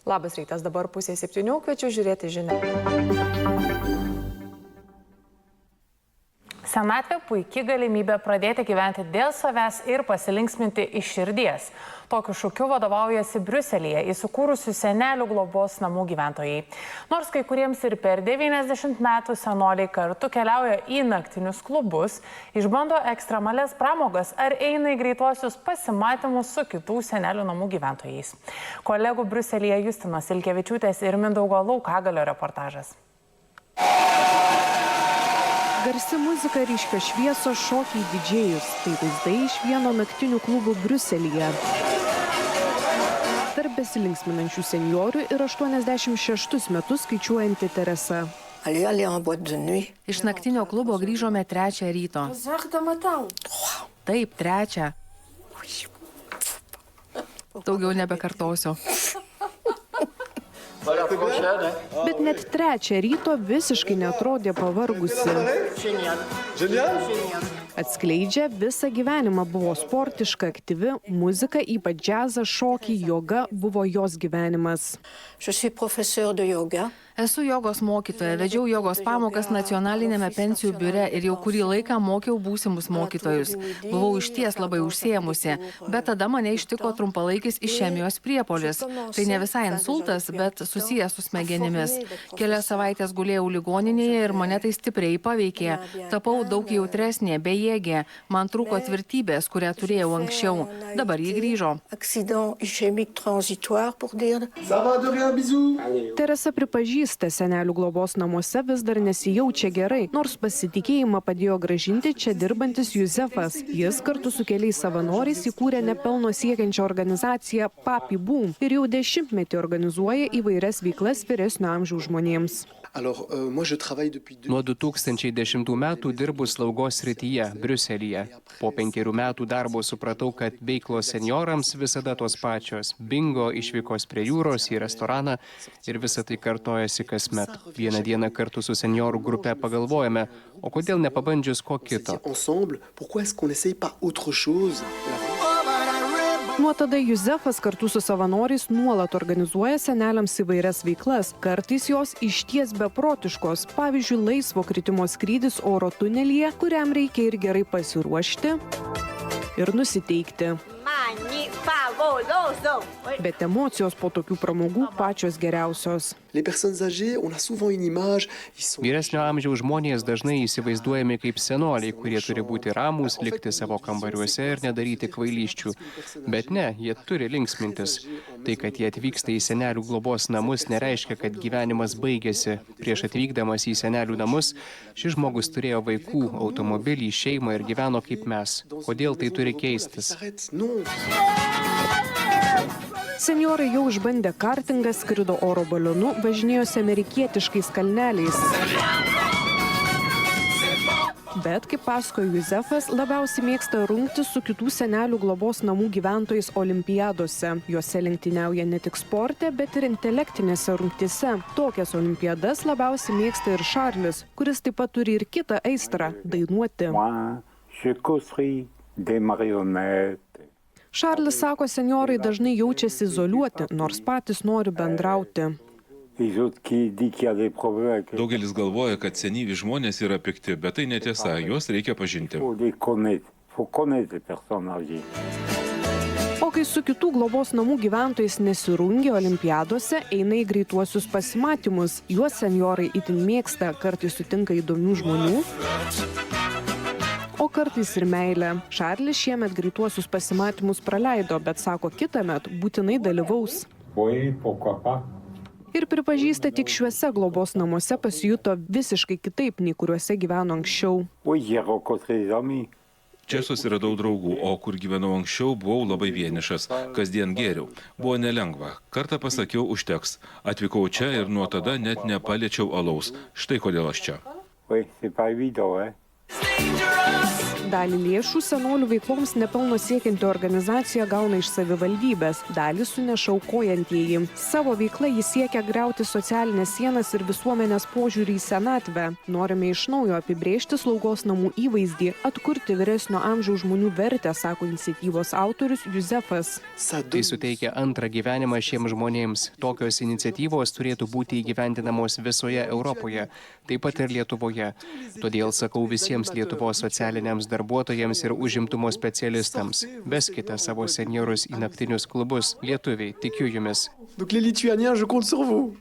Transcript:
Labas rytas, dabar 6:30, kviečiu žiūrėti žinią. Senatvė puikiai galimybė pradėti gyventi dėl savęs ir pasilinksminti iš širdies. Tokiu šūkiu vadovaujasi Briuselyje įsikūrusių senelių globos namų gyventojai. Nors kai kuriems ir per 90 metų senoliai kartu keliauja į naktinius klubus, išbando ekstremales pramogas ar eina į greituosius pasimatymus su kitų senelių namų gyventojais. Kolegų Briuselyje Justinos Ilkevičiūtės ir Mindaugo Laukagalio reportažas. Garsi muzika, ryškios šviesos, šokiai, didžėjus. Tai vaizdai iš vieno naktinių klubų Briuselyje. Tarp besilinksminančių senjorių ir 86 metus skaičiuojanti Teresa. Iš naktinio klubo grįžome 3 ryto. Taip, 3. Daugiau nebekartosiu. Bet net 3 ryto visiškai neatrodė pavargusi. Atskleidžia, visą gyvenimą buvo sportiška, aktyvi, muzika, ypač džiazas, šokiai, joga buvo jos gyvenimas. Esu jogos mokytoja, vedžiau jogos pamokas nacionalinėme pensijų biure ir jau kurį laiką mokiau būsimus mokytojus. Buvau išties labai užsiėmusi, bet tada mane ištiko trumpalaikis išemijos priepuolis. Tai ne visai insultas, bet susijęs su smegenimis. Kelias savaitės gulėjau ligoninėje ir mane tai stipriai paveikė. Tapau daug jautresnė, bejėgė. Man trūko tvirtybės, kurią turėjau anksčiau. Dabar ji grįžo. Teresa pripažįsta, senelių globos namuose vis dar nesijaučia gerai, nors pasitikėjimą padėjo grąžinti čia dirbantis Juzefas. Jis kartu su keliais savanoriais įkūrė nepelno siekiančią organizaciją Papi Boom ir jau 10 metį organizuoja įvairias veiklas vyresnio amžiaus žmonėms. Nuo 2010 metų dirbu slaugos srityje, Briuselyje. Po 5 metų darbo supratau, kad veiklos senjorams visada tos pačios. Bingo, išvykos prie jūros, į restoraną ir visa tai kartojasi kasmet. Vieną dieną kartu su senjorų grupe pagalvojame, o kodėl nepabandžius ko kito. Nuo tada Juzefas kartu su savanoriais nuolat organizuoja seneliams įvairias veiklas. Kartais jos išties beprotiškos. Pavyzdžiui, laisvo kritimo skrydis oro tunelyje, kuriam reikia ir gerai pasiruošti ir nusiteikti. Bet emocijos po tokių pramogų pačios geriausios. Vyresnio amžiaus žmonės dažnai įsivaizduojami kaip senoliai, kurie turi būti ramūs, likti savo kambariuose ir nedaryti kvailysčių. Bet ne, jie turi linksmintis. Tai, kad jie atvyksta į senelių globos namus, nereiškia, kad gyvenimas baigėsi. Prieš atvykdamas į senelių namus, šis žmogus turėjo vaikų, automobilį, šeimą ir gyveno kaip mes. Kodėl tai turi keistis? Senjorai jau išbandė kartingą, skrido oro balionu, važinėjosi amerikietiškais kalneliais. Bet, kaip pasakojo Juzefas, labiausiai mėgsta rungtis su kitų senelių globos namų gyventojais olimpiadose. Juose lenktyniauja ne tik sporte, bet ir intelektinėse rungtyse. Tokias olimpiadas labiausiai mėgsta ir Šarlis, kuris taip pat turi ir kitą aistrą – dainuoti. Šarlis sako, senjorai dažnai jaučiasi izoliuoti, nors patys nori bendrauti. Daugelis galvoja, kad senyvi žmonės yra pikti, bet tai netiesa, juos reikia pažinti. O kai su kitų globos namų gyventojais nesirungia olimpiadose, eina į greituosius pasimatymus. Juos senjorai itin mėgsta, kartais sutinka įdomių žmonių, o kartais ir meilė. Šarlis šiemet greituosius pasimatymus praleido, bet sako, kitąmet būtinai dalyvaus. Ir pripažįsta, tik šiuose globos namuose pasijuto visiškai kitaip, nei kuriuose gyveno anksčiau. Čia susiradau draugų, o kur gyvenau anksčiau, buvau labai vienišas. Kasdien gėriau. Buvo nelengva. Kartą pasakiau, užteks. Atvykau čia ir nuo tada net nepaliečiau alaus. Štai kodėl aš čia. Dalį lėšų senolių veikloms nepelno siekianti organizacija gauna iš savivaldybės, dalį suneša aukojantieji. Savo veiklą jis siekia griauti socialinės sienas ir visuomenės požiūrį į senatvę. Norime iš naujo apibrėžti slaugos namų įvaizdį, atkurti vyresnio amžiaus žmonių vertę, sako iniciatyvos autorius Juzefas. Tai suteikia antrą gyvenimą šiems žmonėms. Tokios iniciatyvos turėtų būti įgyvendinamos visoje Europoje, taip pat ir Lietuvoje. Todėl sakau visiems Lietuvos socialiniams darbuotojams ir užimtumo specialistams. Veskite savo senjorus į naktinius klubus. Lietuviai, tikiu jumis. Donc les Lituaniens, je compte sur vous.